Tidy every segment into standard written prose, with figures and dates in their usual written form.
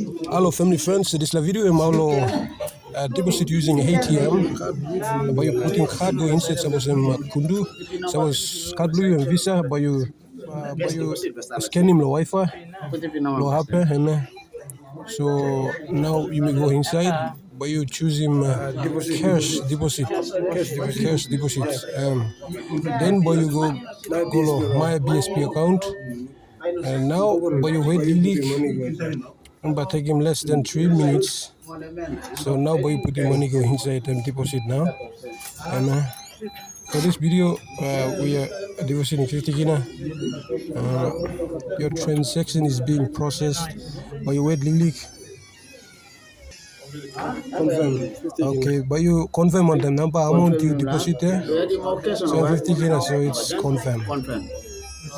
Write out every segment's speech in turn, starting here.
Hello family friends, this is la video maulo deposit using ATM. By you putting card go inside suppose kundu, suppose card blue and visa by you scanning the Wi-Fi, lo happen and so now you may go inside by you choosing cash deposit. Then by you go my BSP account. And now, by you wait leak, but take him less than 3 minutes. So now, by you put the money go inside and deposit now. And for this video, we are depositing 50 Guinea. Your transaction is being processed. By you wait leak. Confirm. Okay, but you confirm on the number amount you deposit there. So 50 Guinea, so it's confirmed.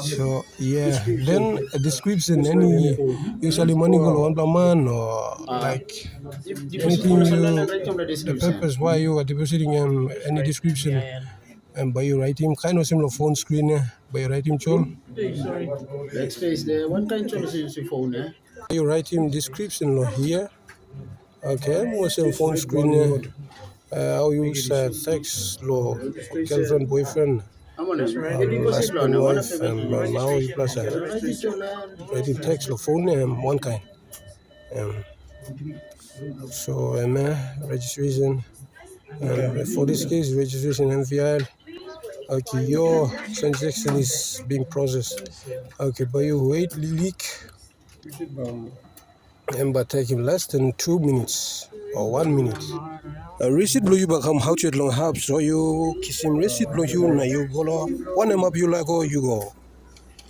So yeah, then a description any usually money go one per man or like anything the purpose why you are depositing any description and by you writing kind of similar phone screen by you writing chol. Space there. One kind of is your phone, eh? You writing description here. Okay, what's your phone screen? How you use text law girlfriend boyfriend. Husband, wife, now you plus writing text or phone one kind. So registration. For this case, registration MVI. Okay, your transaction is being processed. Okay, but you wait leak. And but taking less than 2 minutes or 1 minute. Receipt blow you back how to long have so you kiss him receipt blow you na you go one up you like go you go.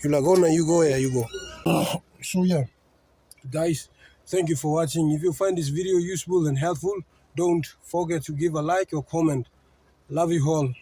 You like go na you go yeah you go. So yeah, guys, thank you for watching. If you find this video useful and helpful, don't forget to give a like or comment. Love you all.